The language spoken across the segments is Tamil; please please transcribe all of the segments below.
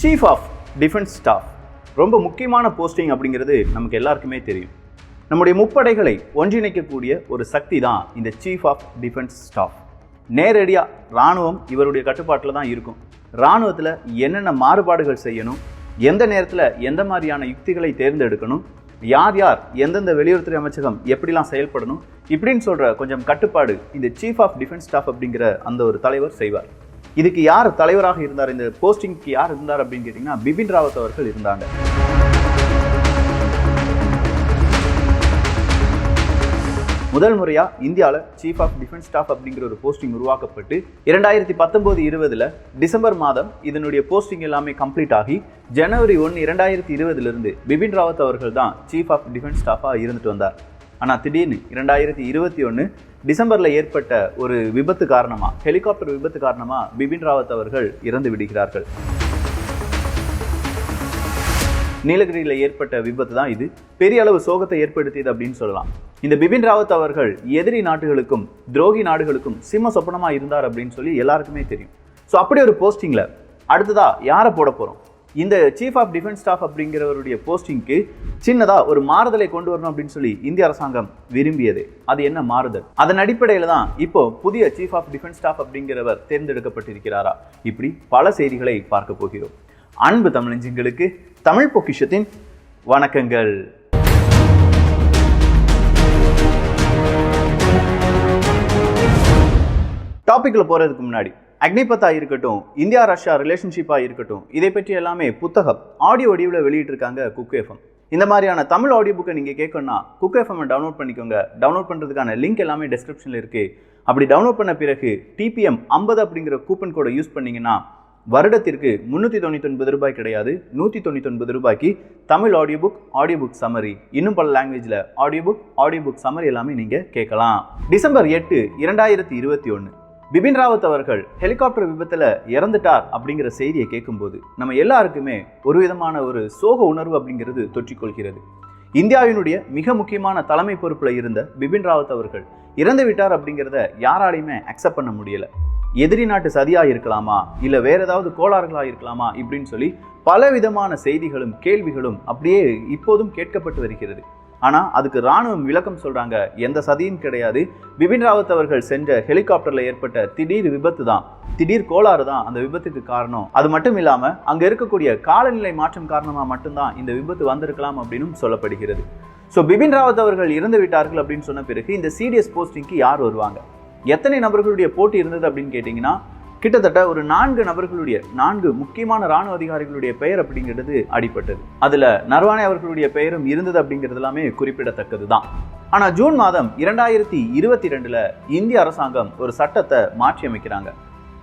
சீஃப் ஆஃப் டிஃபென்ஸ் ஸ்டாஃப் ரொம்ப முக்கியமான போஸ்டிங் அப்படிங்கிறது நமக்கு எல்லாருக்குமே தெரியும். நம்முடைய முப்படைகளை ஒன்றிணைக்கக்கூடிய ஒரு சக்தி தான் இந்த சீஃப் ஆஃப் டிஃபென்ஸ் ஸ்டாஃப். நேரடியாக இராணுவம் இவருடைய கட்டுப்பாட்டில் தான் இருக்கும். இராணுவத்தில் என்னென்ன மாறுபாடுகள் செய்யணும், எந்த நேரத்தில் எந்த மாதிரியான யுக்திகளை தேர்ந்தெடுக்கணும், யார் யார் எந்தெந்த வெளியுறவுத்துறை அமைச்சகம் எப்படிலாம் செயல்படணும், இப்படின்னு சொல்கிற கொஞ்சம் கட்டுப்பாடு இந்த சீஃப் ஆஃப் டிஃபென்ஸ் ஸ்டாஃப் அப்படிங்கிற அந்த ஒரு தலைவர் செய்வார். இதுக்கு யார் தலைவராக இருந்தார், இந்த போஸ்டிங்க்கு யார் இருந்தார் அப்படின்னு கேட்டிங்கன்னா பிபின் ராவத் அவர்கள் இருந்தாங்க. முதல் முறையாக இந்தியாவில் சீஃப் ஆஃப் டிஃபென்ஸ் ஸ்டாஃப் அப்படிங்கிற ஒரு போஸ்டிங் உருவாக்கப்பட்டு 2019-20 டிசம்பர் மாதம் இதனுடைய போஸ்டிங் எல்லாமே கம்ப்ளீட் ஆகி ஜனவரி 1, 2020 பிபின் ராவத் அவர்கள் தான் சீஃப் ஆஃப் டிஃபென்ஸ் ஸ்டாஃபாக இருந்துட்டு வந்தார். ஆனால் திடீர்னு 2021 டிசம்பரில் ஏற்பட்ட ஒரு விபத்து காரணமாக, ஹெலிகாப்டர் விபத்து காரணமாக பிபின் ராவத் அவர்கள் இறந்து விடுகிறார்கள். நீலகிரியில் ஏற்பட்ட விபத்து தான் இது பெரிய அளவு சோகத்தை ஏற்படுத்தியது அப்படின்னு சொல்லலாம். இந்த பிபின் ராவத் அவர்கள் எதிரி நாடுகளுக்கும் துரோகி நாடுகளுக்கும் சிம்ம சொப்பனமாக இருந்தார் அப்படின்னு சொல்லி எல்லாருக்குமே தெரியும். ஸோ அப்படி ஒரு போஸ்டிங்கில் அடுத்ததா யாரை போட போகிறோம்? இந்த சீஃப் ஆஃப் டிஃபென்ஸ் ஸ்டாஃப் அப்படிங்கிறவருடைய போஸ்டிங்க்கு சின்னதாக ஒரு மாறுதலை கொண்டு வரணும் அப்படின்னு சொல்லி இந்திய அரசாங்கம் விரும்பியது. அது என்ன மாறுதல்? அதன் அடிப்படையில் தான் இப்போ புதிய சீஃப் ஆஃப் டிஃபென்ஸ் ஸ்டாஃப் அப்படிங்கிறவர் தேர்ந்தெடுக்கப்பட்டிருக்கிறாரா? இப்படி பல செய்திகளை பார்க்க போகிறோம். அன்பு தமிழஞ்சுங்களுக்கு தமிழ் பொக்கிஷத்தின் வணக்கங்கள். டாபிக்ல போறதுக்கு முன்னாடி அக்னிபத்தா இருக்கட்டும், இந்தியா ரஷ்யா ரிலேஷன்ஷிப்பாக இருக்கட்டும், இதை பற்றி எல்லாமே புத்தகம் ஆடியோ வடிவில் வெளியிட்டிருக்காங்க குக் எஃப்எம். இந்த மாதிரியான தமிழ் ஆடியோ புக்கை நீங்கள் கேட்கணும்னா குக் எஃப்எம் டவுன்லோட் பண்ணிக்கோங்க. டவுன்லோட் பண்ணுறதுக்கான லிங்க் எல்லாமே டிஸ்கிரிப்ஷனில் இருக்குது. அப்படி டவுன்லோட் பண்ண பிறகு TPM 50 அப்படிங்கிற கூப்பன் கோடை யூஸ் பண்ணிங்கன்னா வருடத்திற்கு 399 ரூபாய் கிடையாது, 199 ரூபாய்க்கு தமிழ் ஆடியோ புக் சம்மரி, இன்னும் பல லாங்குவேஜில் ஆடியோ புக் சம்மரி எல்லாமே நீங்கள் கேட்கலாம். டிசம்பர் 8, 2021 பிபின் ராவத் அவர்கள் ஹெலிகாப்டர் விபத்தில் இறந்துட்டார் அப்படிங்கிற செய்தியை கேட்கும்போது நம்ம எல்லாருக்குமே ஒரு விதமான ஒரு சோக உணர்வு அப்படிங்கிறது தொற்றிக்கொள்கிறது. இந்தியாவினுடைய மிக முக்கியமான தலைமை பொறுப்பில் இருந்த பிபின் ராவத் அவர்கள் இறந்து விட்டார் அப்படிங்கிறத யாராலையுமே அக்செப்ட் பண்ண முடியல. எதிரி நாட்டு சதியாக இருக்கலாமா, இல்லை வேற ஏதாவது கோளாறுகளாக இருக்கலாமா இப்படின்னு சொல்லி பல விதமான செய்திகளும் கேள்விகளும் அப்படியே இப்போதும் கேட்கப்பட்டு வருகிறது. ஆனால் அதுக்கு இராணுவம் விளக்கம் சொல்கிறாங்க, எந்த சதியும் கிடையாது, பிபின் ராவத் அவர்கள் சென்ற ஹெலிகாப்டரில் ஏற்பட்ட திடீர் விபத்து தான், திடீர் கோளாறு தான் அந்த விபத்துக்கு காரணம். அது மட்டும் இல்லாமல் அங்கே இருக்கக்கூடிய காலநிலை மாற்றம் காரணமாக மட்டும்தான் இந்த விபத்து வந்திருக்கலாம் அப்படின்னு சொல்லப்படுகிறது. ஸோ பிபின் ராவத் அவர்கள் இறந்து விட்டார்கள் அப்படின்னு சொன்ன பிறகு இந்த சிடிஎஸ் போஸ்டிங்க்கு யார் வருவாங்க? எத்தனை நபர்களுடைய போட்டி இருந்தது அப்படின்னு கேட்டிங்கன்னா கிட்டத்தட்ட ஒரு 4 நபர்களுடைய 4 முக்கியமான இராணுவ அதிகாரிகளுடைய பெயர் அப்படிங்கிறது அடிபட்டது. அதுல நரவானே அவர்களுடைய பெயரும் இருந்தது அப்படிங்கிறது எல்லாமே குறிப்பிடத்தக்கது தான். ஆனா ஜூன் மாதம் 2022 இந்திய அரசாங்கம் ஒரு சட்டத்தை மாற்றி அமைக்கிறாங்க.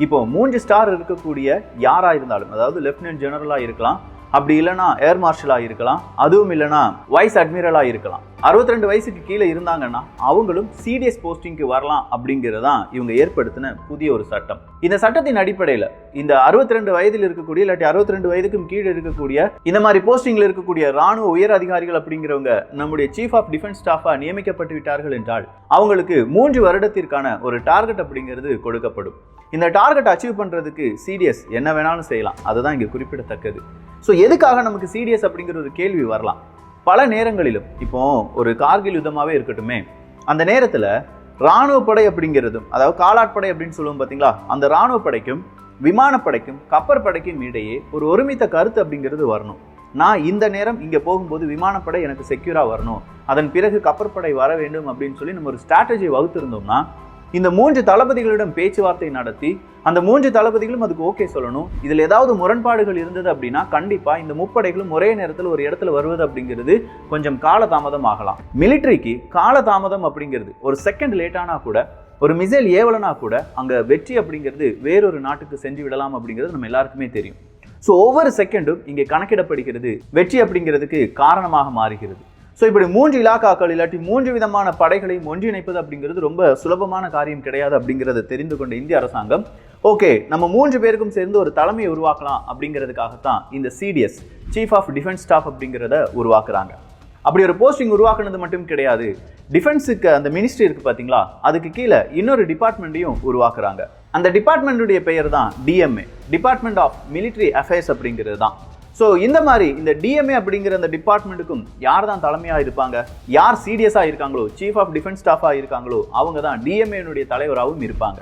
இப்போ 3 ஸ்டார் இருக்கக்கூடிய யாரா இருந்தாலும், அதாவது லெப்டினன்ட் ஜெனரலா இருக்கலாம், அப்படி இல்லைனா ஏர் மார்ஷலாக இருக்கலாம், அதுவும் இல்லைனா வைஸ் அட்மிரலாக இருக்கலாம், 62 வயசுக்கு கீழே இருந்தாங்கன்னா அவங்களும் சிடிஎஸ் போஸ்டிங்க்கு வரலாம் அப்படிங்கிறதான் இவங்க ஏற்படுத்தின புதிய ஒரு சட்டம். இந்த சட்டத்தின் அடிப்படையில் இந்த 62 வயதில் இருக்கக்கூடிய இல்லாட்டி 62 வயதுக்கும் கீழே இருக்கக்கூடிய இந்த மாதிரி போஸ்டிங்கில் இருக்கக்கூடிய இராணுவ உயர் அதிகாரிகள் அப்படிங்கிறவங்க நம்முடைய சீஃப் ஆஃப் டிஃபென்ஸ் ஸ்டாஃபாக நியமிக்கப்பட்டு விட்டார்கள் என்றால் அவங்களுக்கு 3 வருடத்திற்கான ஒரு டார்கெட் அப்படிங்கிறது கொடுக்கப்படும். இந்த டார்கெட் அச்சீவ் பண்ணுறதுக்கு சிடிஎஸ் என்ன வேணாலும் செய்யலாம், அதுதான் இங்கே குறிப்பிடத்தக்கது. ஸோ எதுக்காக நமக்கு சிடிஎஸ் அப்படிங்கிற ஒரு கேள்வி வரலாம். பல நேரங்களிலும் இப்போ ஒரு கார்கில் யுத்தமாகவே இருக்கட்டுமே, அந்த நேரத்தில் இராணுவ படை அப்படிங்கிறதும், அதாவது காலாட்படை அப்படின்னு சொல்லுவோம் பார்த்தீங்களா, அந்த இராணுவ படைக்கும் விமானப்படைக்கும் கப்பற்படைக்கும் இடையே ஒரு ஒருமித்த கருத்து அப்படிங்கிறது வரணும். நான் இந்த நேரம் இங்கே போகும்போது விமானப்படை எனக்கு செக்யூராக வரணும், அதன் பிறகு கப்பற்படை வர வேண்டும் அப்படின்னு சொல்லி நம்ம ஒரு ஸ்ட்ராட்டஜி வகுத்திருந்தோம்னா இந்த 3 தளபதிகளிடம் பேச்சுவார்த்தை நடத்தி அந்த 3 தளபதிகளும் அதுக்கு ஓகே சொல்லணும். இதில் ஏதாவது முரண்பாடுகள் இருந்தது அப்படின்னா கண்டிப்பா இந்த முப்படைகளும் ஒரே நேரத்தில் ஒரு இடத்துல வருவது அப்படிங்கிறது கொஞ்சம் காலதாமதம் ஆகலாம். மிலிட்ரிக்கு காலதாமதம் அப்படிங்கிறது ஒரு செகண்ட் லேட்டானா கூட, ஒரு மிசைல் ஏவலனா கூட அங்க வெற்றி அப்படிங்கிறது வேறொரு நாட்டுக்கு சென்று விடலாம் அப்படிங்கிறது நம்ம எல்லாருக்குமே தெரியும். ஸோ ஒவ்வொரு செகண்டும் இங்கே கணக்கிடப்படுகிறது, வெற்றி அப்படிங்கிறதுக்கு காரணமாக மாறுகிறது. ஸோ இப்படி 3 இலாக்காக்கள் இல்லாட்டி 3 விதமான படைகளையும் ஒன்றிணைப்பது அப்படிங்கிறது ரொம்ப சுலபமான காரியம் கிடையாது அப்படிங்கிறத தெரிந்து கொண்ட இந்திய அரசாங்கம் ஓகே நம்ம 3 பேருக்கும் சேர்ந்து ஒரு தலைமையை உருவாக்கலாம் அப்படிங்கிறதுக்காகத்தான் இந்த CDS chief of defence staff அப்படிங்கிறத உருவாக்குறாங்க. அப்படி ஒரு போஸ்டிங் உருவாக்குனது மட்டும் கிடையாது, டிஃபென்ஸுக்கு அந்த மினிஸ்ட்ரி இருக்கு பாத்தீங்களா, அதுக்கு கீழே இன்னொரு டிபார்ட்மெண்ட்டையும் உருவாக்குறாங்க. அந்த டிபார்ட்மெண்ட்டுடைய பெயர் தான் DMA, department of military affairs அப்படிங்கிறது தான். ஸோ இந்த மாதிரி இந்த டிஎம்ஏ அப்படிங்கிற அந்த டிபார்ட்மெண்ட்டுக்கும் யார் தான் தலைமையாக இருப்பாங்க, யார் சிடிஎஸ்ஸாக இருக்காங்களோ, சீஃப் ஆஃப் டிஃபென்ஸ் ஸ்டாஃபாக இருக்காங்களோ, அவங்க தான் டிஎம்ஏனுடைய தலைவராகவும் இருப்பாங்க.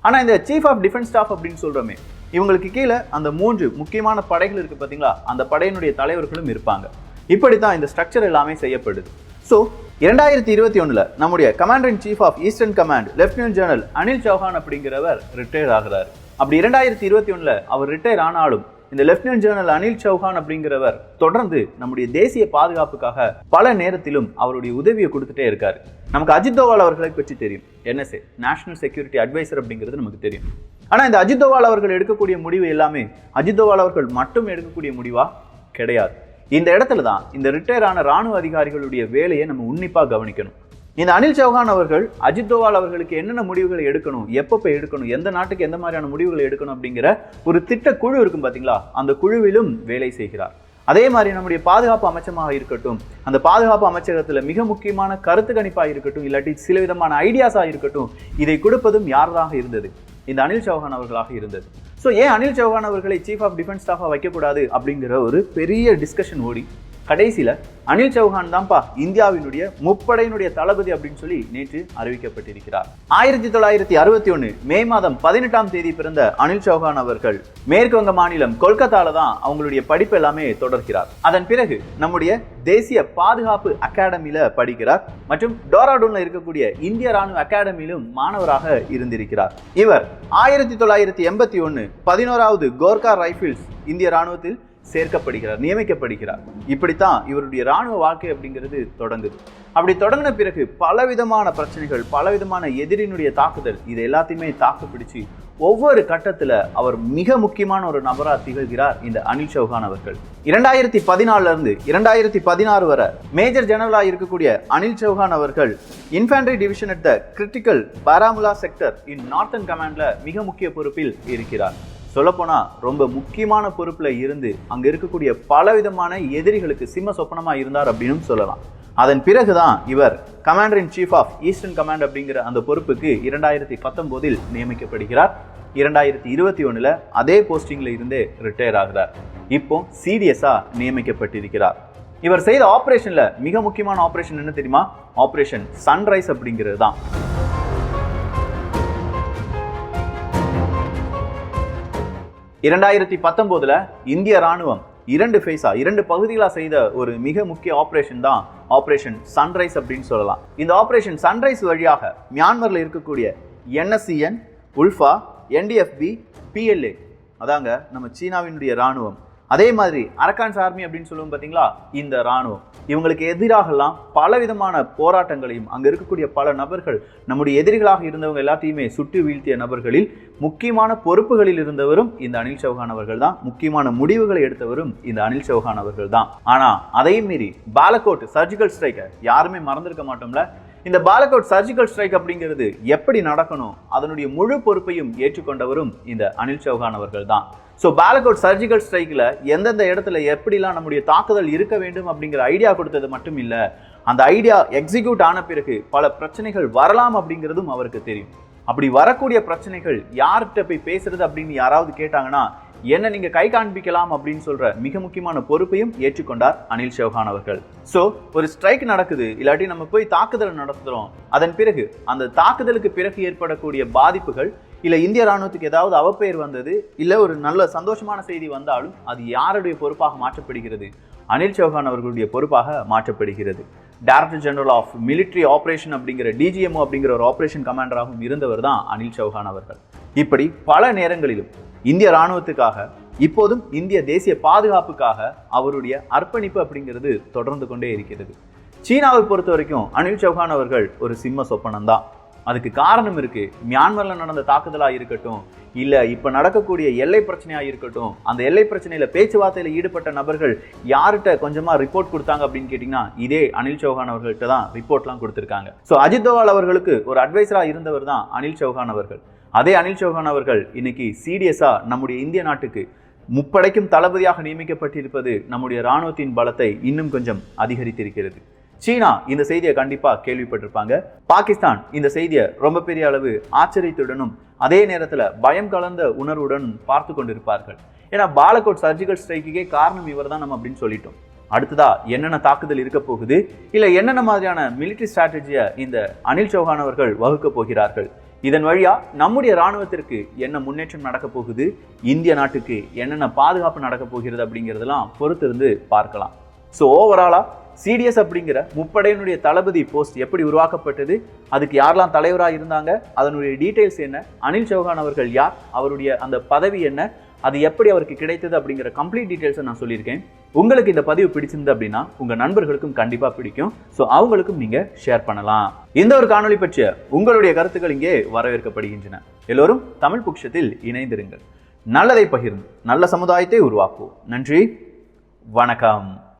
ஆனால் இந்த சீஃப் ஆஃப் டிஃபென்ஸ் ஸ்டாஃப் அப்படின்னு சொல்கிறோமே, இவங்களுக்கு கீழே அந்த 3 முக்கியமான படைகள் இருக்குது பார்த்தீங்களா, அந்த படையினுடைய தலைவர்களும் இருப்பாங்க. இப்படி தான் இந்த ஸ்ட்ரக்சர் எல்லாமே செய்யப்படுது. ஸோ 2021 நம்முடைய commander in chief of eastern command lieutenant general Anil Chauhan அப்படிங்கிறவர் ரிட்டையர் ஆகிறார். அப்படி 2021 அவர் ரிட்டையர் ஆனாலும் இந்த லெப்டினன்ட் ஜெனரல் அனில் சௌஹான் அப்படிங்கிறவர் தொடர்ந்து நம்முடைய தேசிய பாதுகாப்புக்காக பல நேரத்திலும் அவருடைய உதவியை கொடுத்துட்டே இருக்காரு. நமக்கு அஜித் தோவால் அவர்களை பற்றி தெரியும், NSA நேஷனல் செக்யூரிட்டி அட்வைசர் அப்படிங்கிறது நமக்கு தெரியும். ஆனா இந்த அஜித் தோவால் அவர்கள் எடுக்கக்கூடிய முடிவு எல்லாமே அஜித் தோவால் அவர்கள் மட்டும் எடுக்கக்கூடிய முடிவா கிடையாது. இந்த இடத்துல தான் இந்த ரிட்டையர் ஆன ராணுவ அதிகாரிகளுடைய வேலையை நம்ம உன்னிப்பா கவனிக்கணும். இந்த அனில் சௌஹான் அவர்கள் அஜித் தோவால் அவர்களுக்கு என்னென்ன முடிவுகளை எடுக்கணும், எப்பப்போ எடுக்கணும், எந்த நாட்டுக்கு எந்த மாதிரியான முடிவுகளை எடுக்கணும் அப்படிங்கிற ஒரு திட்ட குழு இருக்கும் பாத்தீங்களா, அந்த குழுவிலும் வேலை செய்கிறார். அதே மாதிரி நம்முடைய பாதுகாப்பு அமைச்சமாக இருக்கட்டும், அந்த பாதுகாப்பு அமைச்சகத்துல மிக முக்கியமான கருத்து கணிப்பா இருக்கட்டும், இல்லாட்டி சில விதமான ஐடியாஸா இருக்கட்டும், இதை கொடுப்பதும் யாராக இருந்தது, இந்த அனில் சௌஹான் அவர்களாக இருந்தது. ஸோ ஏன் அனில் சௌஹான் அவர்களை சீஃப் ஆஃப் டிஃபென்ஸ் ஸ்டாஃபாக வைக்கக்கூடாது அப்படிங்கிற ஒரு பெரிய டிஸ்கஷன் ஓடி கடைசியில அனில் சௌஹான் தான்ப்பா இந்தியாவினுடைய முப்படையினுடைய தளபதி அப்படின்னு சொல்லி நேற்று அறிவிக்கப்பட்டிருக்கிறார். 1961 மே மாதம் 18ஆம் தேதி பிறந்த அனில் சௌஹான் அவர்கள் மேற்கு வங்க மாநிலம் கொல்கத்தால தான் அவங்களுடைய படிப்பு எல்லாமே தொடர்கிறார். அதன் பிறகு நம்முடைய தேசிய பாதுகாப்பு அகாடமியில படிக்கிறார் மற்றும் டோராடூன்ல இருக்கக்கூடிய இந்திய ராணுவ அகாடமியிலும் மாணவராக இருந்திருக்கிறார். இவர் 1981 11வது கோர்கா ரைபிள்ஸ் இந்திய ராணுவத்தில் சேர்க்கப்படுகிறார், நியமிக்கப்படுகிறார். இப்படித்தான் இவருடைய ராணுவ வாழ்க்கை அப்படிங்கிறது தொடங்குது. அப்படி தொடங்கின பிறகு பலவிதமான பிரச்சனைகள், பலவிதமான எதிரினுடைய தாக்குதல், இது எல்லாத்தையுமே தாக்கு பிடிச்சு ஒவ்வொரு கட்டத்துல அவர் மிக முக்கியமான ஒரு நபரா திகழ்கிறார் இந்த அனில் சௌஹான் அவர்கள். 2014 இருந்து 2016 வரை மேஜர் ஜெனரலா இருக்கக்கூடிய அனில் சௌஹான் அவர்கள் infantry division at the critical Baramulla sector in northern கமாண்ட்ல மிக முக்கிய பொறுப்பில் இருக்கிறார். சொல்லப்போனா ரொம்ப முக்கியமான பொறுப்புல இருந்து அங்க இருக்கக்கூடிய பலவிதமான எதிரிகளுக்கு சிம்ம சொப்பனமா இருந்தார் அப்படின்னு சொல்லலாம். அதன் பிறகுதான் இவர் commander in chief of eastern command அப்படிங்கிற அந்த பொறுப்புக்கு 2019 நியமிக்கப்படுகிறார். 2021 அதே போஸ்டிங்ல இருந்தே ரிட்டையர் ஆகிறார். இப்போ சிடிஎஸ்ஸா நியமிக்கப்பட்டிருக்கிறார். இவர் செய்த ஆபரேஷன்ல மிக முக்கியமான ஆபரேஷன் என்ன தெரியுமா? ஆபரேஷன் சன்ரைஸ் அப்படிங்கிறது தான். 2019 இந்திய ராணுவம் 2 பகுதிகளா செய்த ஒரு மிக முக்கிய ஆபரேஷன் தான் ஆபரேஷன் சன்ரைஸ் அப்படின்னு சொல்லலாம். இந்த ஆபரேஷன் சன்ரைஸ் வழியாக மியான்மர்ல இருக்கக்கூடிய NSCN, உல்ஃபா, NDFB, PLA, அதாங்க நம்ம சீனாவினுடைய ராணுவம், அதே மாதிரி அரக்கான்ஸ் ஆர்மி அப்படின்னு சொல்லுவோம் பாத்தீங்களா, இந்த ராணுவம், இவங்களுக்கு எதிராகலாம் பலவிதமான போராட்டங்களையும் அங்க இருக்கக்கூடிய பல நபர்கள் நம்முடைய எதிரிகளாக இருந்தவங்க எல்லாத்தையுமே சுட்டு வீழ்த்திய நபர்களில் முக்கியமான பொறுப்புகளில் இருந்தவரும் இந்த அனில் சௌஹான் அவர்கள் தான். முக்கியமான முடிவுகளை எடுத்தவரும் இந்த அனில் சௌஹான் அவர்கள் தான். ஆனா அதையும் மீறி பாலகோட் சர்ஜிக்கல் ஸ்ட்ரைக்கை யாருமே மறந்திருக்க மாட்டோம்ல. இந்த பாலகோட் சர்ஜிக்கல் ஸ்ட்ரைக் அப்படிங்கிறது எப்படி நடக்கணும், அதனுடைய முழு பொறுப்பையும் ஏற்றுக்கொண்டவரும் இந்த அனில் சௌஹான் அவர்கள் தான். ஸோ பாலகோட் சர்ஜிக்கல் ஸ்ட்ரைக்கில் எந்தெந்த இடத்துல எப்படிலாம் நம்முடைய தாக்குதல் இருக்க வேண்டும் அப்படிங்கிற ஐடியா கொடுத்தது மட்டும் இல்லை, அந்த ஐடியா எக்ஸிக்யூட் ஆன பிறகு பல பிரச்சனைகள் வரலாம் அப்படிங்கிறதும் அவருக்கு தெரியும். அப்படி வரக்கூடிய பிரச்சனைகள் யார்கிட்ட போய் பேசுறது அப்படின்னு யாராவது கேட்டாங்கன்னா என்ன நீங்க கை காண்பிக்கலாம் அப்படின்னு சொல்ற மிக முக்கியமான பொறுப்பையும் ஏற்றுக்கொண்டார் அனில் சௌஹான் அவர்கள். சோ ஒரு ஸ்ட்ரைக் நடக்குது, இல்லாட்டி நம்ம போய் தாக்குதல் நடத்துறோம், அதன் பிறகு அந்த தாக்குதலுக்கு பிறகு ஏற்படக்கூடிய பாதிப்புகள், இல்ல இந்திய ராணுவத்துக்கு ஏதாவது அவப்பெயர் வந்தது, இல்ல ஒரு நல்ல சந்தோஷமான செய்தி வந்தாலும் அது யாருடைய பொறுப்பாக மாற்றப்படுகிறது? அனில் சௌஹான் அவர்களுடைய பொறுப்பாக மாற்றப்படுகிறது. Director general of military operation அப்படிங்கிற DGMO அப்படிங்கிற ஒரு ஆபரேஷன் கமாண்டராகவும் இருந்தவர் தான் அனில் சௌஹான் அவர்கள். இப்படி பல நேரங்களிலும் இந்திய ராணுவத்துக்காக, இப்போதும் இந்திய தேசிய பாதுகாப்புக்காக அவருடைய அர்ப்பணிப்பு அப்படிங்கிறது தொடர்ந்து கொண்டே இருக்கிறது. சீனாவை பொறுத்த வரைக்கும் அனில் சௌஹான் அவர்கள் ஒரு சிம்ம சொப்பனம் தான். அதுக்கு காரணம் இருக்கு. மியான்மர்ல நடந்த தாக்குதலா இருக்கட்டும், இல்ல இப்ப நடக்கக்கூடிய எல்லை பிரச்சனையா இருக்கட்டும், அந்த எல்லை பிரச்சனையில பேச்சுவார்த்தையில ஈடுபட்ட நபர்கள் யார்கிட்ட கொஞ்சமா ரிப்போர்ட் கொடுத்தாங்க அப்படின்னு கேட்டீங்கன்னா இதே அனில் சௌஹான் அவர்கள்ட்ட தான் ரிப்போர்ட்லாம் கொடுத்திருக்காங்க. சோ அஜித் தோவால் அவர்களுக்கு ஒரு அட்வைசரா இருந்தவர் தான் அனில் சௌஹான் அவர்கள். அதே அனில் சௌஹான் அவர்கள் இன்னைக்கு சிடிஎஸ்ஸா நம்முடைய இந்திய நாட்டுக்கு முப்படைக்கும் தளபதியாக நியமிக்கப்பட்டிருப்பது நம்முடைய இராணுவத்தின் பலத்தை இன்னும் கொஞ்சம் அதிகரித்திருக்கிறது. சீனா இந்த செய்தியை கண்டிப்பா கேள்விப்பட்டிருப்பாங்க. பாகிஸ்தான் இந்த செய்தியை ரொம்ப பெரிய அளவு ஆச்சரியத்துடனும் அதே நேரத்துல பயம் கலந்த உணர்வுடன் பார்த்து கொண்டிருப்பார்கள். ஏன்னா பாலகோட் சர்ஜிக்கல் ஸ்ட்ரைக்கே காரணம் இவர் தான் நம்ம அப்படின்னு சொல்லிட்டோம். அடுத்ததா என்னென்ன தாக்குதல் இருக்க போகுது, இல்ல என்னென்ன மாதிரியான மிலிட்டரி ஸ்ட்ராட்டஜியை இந்த அனில் சௌஹான் அவர்கள் வகுக்க போகிறார்கள், இதன் வழியா நம்முடைய இராணுவத்திற்கு என்ன முன்னேற்றம் நடக்க போகுது, இந்திய நாட்டுக்கு என்னென்ன பாதுகாப்பு நடக்க போகிறது அப்படிங்கிறதெல்லாம் பொறுத்திருந்து பார்க்கலாம். ஸோ ஓவராலா சிடிஎஸ் அப்படிங்கிற முப்படையினுடைய தளபதி போஸ்ட் எப்படி உருவாக்கப்பட்டது, அதுக்கு யாரெல்லாம் தலைவராக இருந்தாங்க, அதனுடைய டீட்டெயில்ஸ் என்ன, அனில் சௌஹான் அவர்கள் யார், அவருடைய அந்த பதவி என்ன, அது எப்படி அவருக்கு கிடைத்தது அப்படிங்கிற கம்ப்ளீட் டீட்டெயில்ஸை நான் சொல்லியிருக்கேன். உங்களுக்கு இந்த பதிவு பிடிச்சிருந்து அப்படின்னா உங்க நண்பர்களுக்கும் கண்டிப்பா பிடிக்கும். ஸோ அவங்களுக்கும் நீங்க ஷேர் பண்ணலாம். இந்த ஒரு காணொலி பற்றிய உங்களுடைய கருத்துக்கள் இங்கே வரவேற்கப்படுகின்றன. எல்லோரும் தமிழ் பொக்கிஷத்தில் இணைந்திருங்கள். நல்லதை பகிர்ந்து நல்ல சமுதாயத்தை உருவாக்குவோம். நன்றி, வணக்கம்.